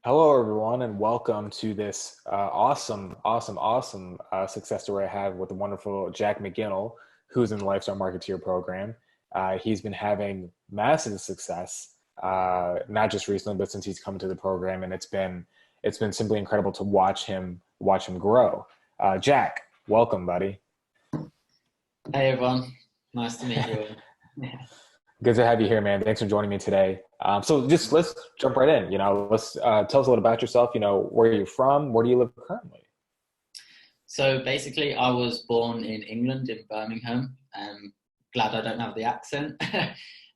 Hello, everyone, and welcome to this awesome success story I have with the wonderful Jack McGinnell, who's in the Lifestyle Marketeer program. He's been having massive success, not just recently, but since he's come to the program, and it's been simply incredible to watch him grow. Jack, welcome, buddy. Hey everyone, nice to meet you all. Yeah. Good to have you here, man. Thanks for joining me today. So just let's jump right in. Let's tell us a little about yourself. Where you're from, where do you live currently? So basically, I was born in England, in Birmingham. Glad I don't have the accent.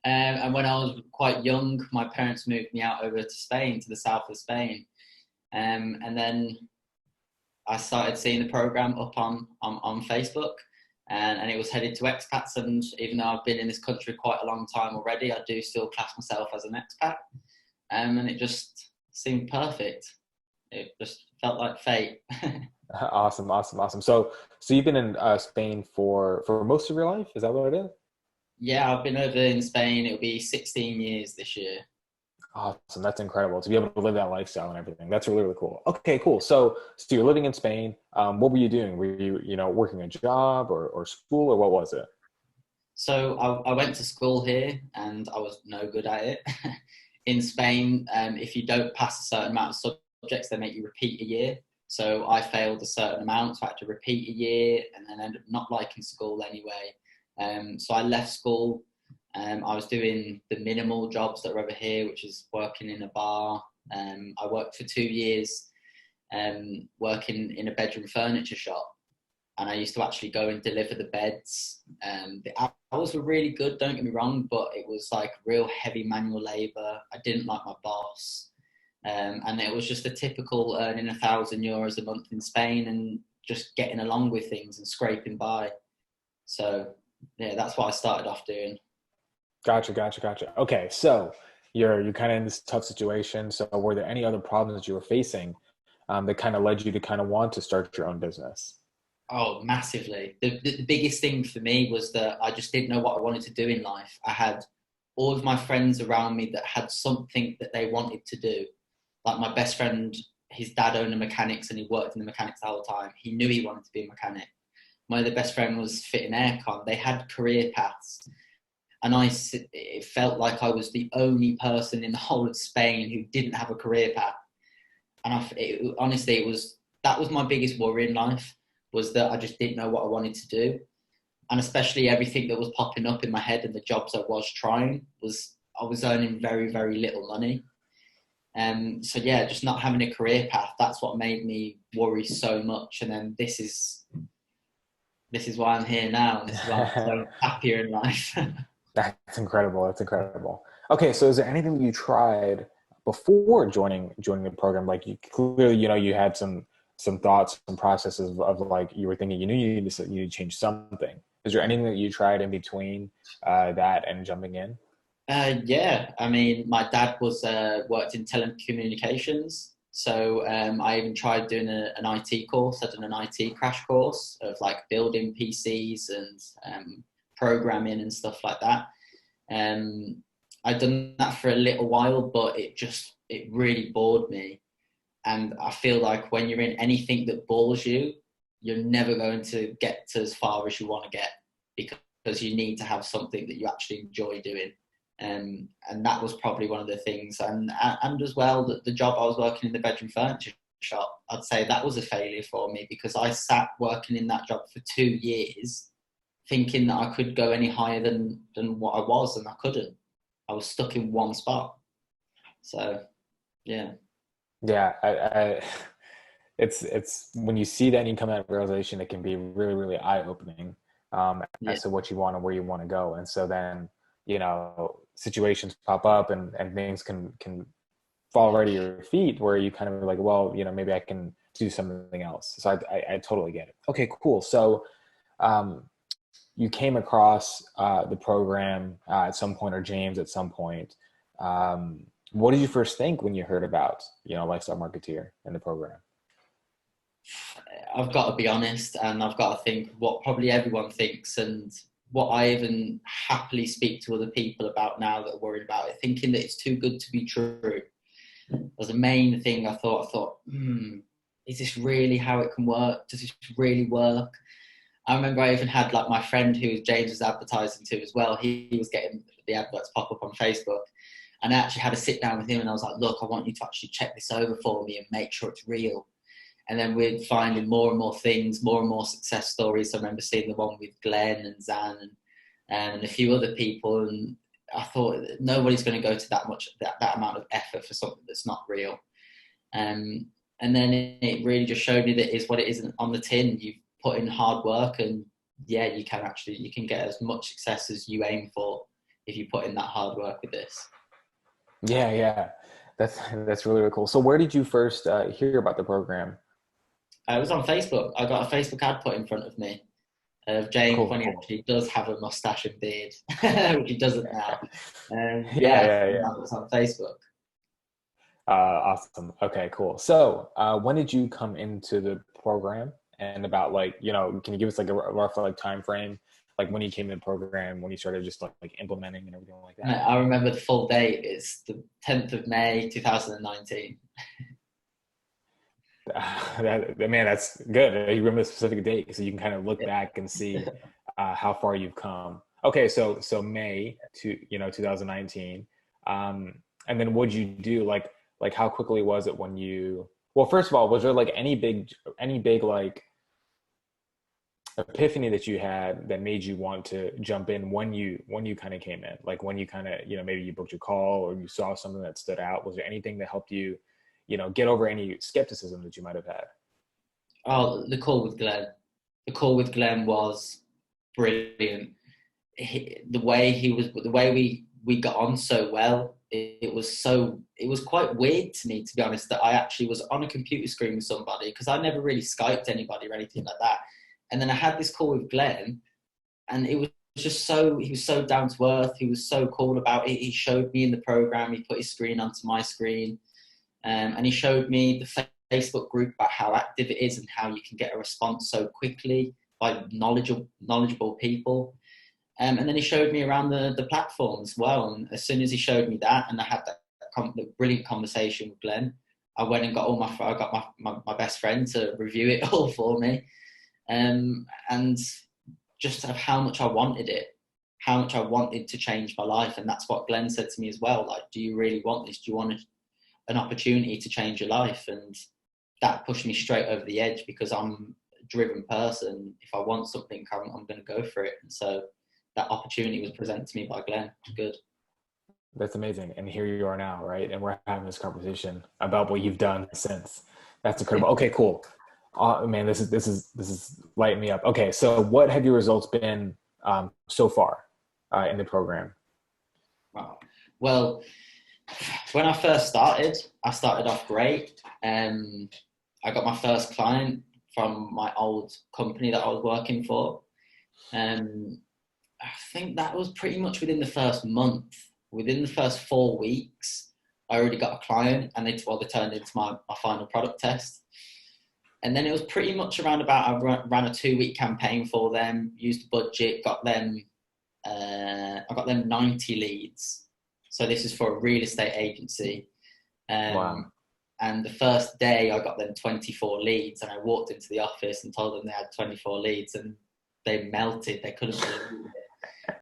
And when I was quite young, my parents moved me out over to Spain, to the south of Spain. And then I started seeing the program up on Facebook, and it was headed to expats. And even though I've been in this country quite a long time already, I do still class myself as an expat. And it just seemed perfect. It just felt like fate. Awesome. So you've been in Spain for most of your life. Is that what it is? Yeah, I've been over in Spain. It'll be 16 years this year. Awesome. That's incredible to be able to live that lifestyle and everything. That's really cool. Okay, cool. So you're living in Spain. What were you doing? Were you, working a job or school, or what was it? So I went to school here and I was no good at it. In Spain, if you don't pass a certain amount of subjects, they make you repeat a year. So I failed a certain amount, so I had to repeat a year and then ended up not liking school anyway. So I left school. I was doing the minimal jobs that are over here, which is working in a bar. I worked for 2 years working in a bedroom furniture shop. And I used to actually go and deliver the beds. The hours were really good, don't get me wrong, but it was like real heavy manual labor. I didn't like my boss. And it was just a typical earning €1,000 a month in Spain and just getting along with things and scraping by. So yeah, that's what I started off doing. Gotcha. Okay, so you're kind of in this tough situation. So were there any other problems that you were facing that kind of led you to kind of want to start your own business? Oh, massively. The biggest thing for me was that I just didn't know what I wanted to do in life. I had all of my friends around me that had something that they wanted to do. Like my best friend, his dad owned a mechanics and he worked in the mechanics the whole time. He knew he wanted to be a mechanic. My other best friend was fitting aircon. They had career paths. And it felt like I was the only person in the whole of Spain who didn't have a career path. And honestly, that was my biggest worry in life, was that I just didn't know what I wanted to do. And especially everything that was popping up in my head and the jobs I was trying I was earning very, very little money. So yeah, just not having a career path, that's what made me worry so much. And then this is why I'm here now. And this is why I'm so happier in life. That's incredible. Okay, so is there anything that you tried before joining the program? Like you clearly, you had some thoughts, some processes of like you were thinking, you need to change something. Is there anything that you tried in between that and jumping in? Yeah, I mean, my dad was worked in telecommunications, so I even tried doing an IT course. I did an IT crash course of like building PCs and programming and stuff like that. Um, I'd done that for a little while, but it really bored me. And I feel like when you're in anything that bores you, you're never going to get to as far as you want to get, because you need to have something that you actually enjoy doing. And that was probably one of the things. And as well, the job I was working in the bedroom furniture shop, I'd say that was a failure for me, because I sat working in that job for 2 years thinking that I could go any higher than what I was, and I couldn't. I was stuck in one spot. So, yeah. Yeah, it's when you see that and you come to that realization, it can be really eye opening Yeah. as to what you want and where you want to go. And so then, situations pop up and things can fall right at your feet where you kind of like, well, maybe I can do something else. So I totally get it. Okay, cool. So um, you came across the program at some point, or James at some point. What did you first think when you heard about, Lifestyle Marketeer in the program? I've got to be honest, and I've got to think what probably everyone thinks, and what I even happily speak to other people about now that are worried about it, thinking that it's too good to be true. was the main thing. I thought, is this really how it can work? Does this really work? I remember I even had like my friend who James was advertising to as well. He was getting the adverts pop up on Facebook. And I actually had a sit down with him and I was like, look, I want you to actually check this over for me and make sure it's real. And then we're finding more and more things, more and more success stories. I remember seeing the one with Glenn and Zan and a few other people. And I thought nobody's going to go to that amount of effort for something that's not real. And then it really just showed me that it is what it is on the tin. You've put in hard work and yeah, you can get as much success as you aim for if you put in that hard work with this. Yeah. That's really, really cool. So where did you first hear about the program? It was on Facebook. I got a Facebook ad put in front of me of James when he actually does have a mustache and beard, which he doesn't now. Yeah. It was on Facebook. Awesome. Okay, cool. So when did you come into the program, and about like, can you give us like a rough like time frame, like when you came in the program, when you started just like implementing and everything like that? I remember the full date. It's the 10th of May, 2019. Man, that's good. You remember the specific date, so you can kind of look back and see how far you've come. Okay, so May 2019, and then what'd you do? Like how quickly was it when you? Well, first of all, was there like any big like epiphany that you had that made you want to jump in when you kind of came in? Like when you kind of maybe you booked your call or you saw something that stood out. Was there anything that helped you? Get over any skepticism that you might have had? Oh, the call with Glenn. The call with Glenn was brilliant. The way we got on so well, it was quite weird to me, to be honest, that I actually was on a computer screen with somebody, because I never really Skyped anybody or anything like that. And then I had this call with Glenn, and it was just he was so down to earth. He was so cool about it. He showed me in the program, he put his screen onto my screen. And he showed me the Facebook group about how active it is and how you can get a response so quickly by knowledgeable people. And then he showed me around the platform as well. And as soon as he showed me that, and I had the brilliant conversation with Glenn, I went and got my best friend to review it all for me. And just of how much I wanted it, how much I wanted to change my life. And that's what Glenn said to me as well. Like, do you really want this? Do you want an opportunity to change your life? And that pushed me straight over the edge, because I'm a driven person. If I want something, I'm going to go for it. And so that opportunity was presented to me by Glenn. Good. That's amazing. And here you are now, right? And we're having this conversation about what you've done since. That's incredible. Okay, cool. Man, this is lighting me up. Okay, so what have your results been so far in the program? Wow. Well, when I first started, I started off great. I got my first client from my old company that I was working for. I think that was pretty much within the first month. Within the first 4 weeks, I already got a client, and they turned into my final product test. And then it was pretty much around about, I ran a 2-week campaign for them, used the budget, I got them 90 leads. So this is for a real estate agency. Wow. And the first day I got them 24 leads, and I walked into the office and told them they had 24 leads, and they melted. They couldn't believe it.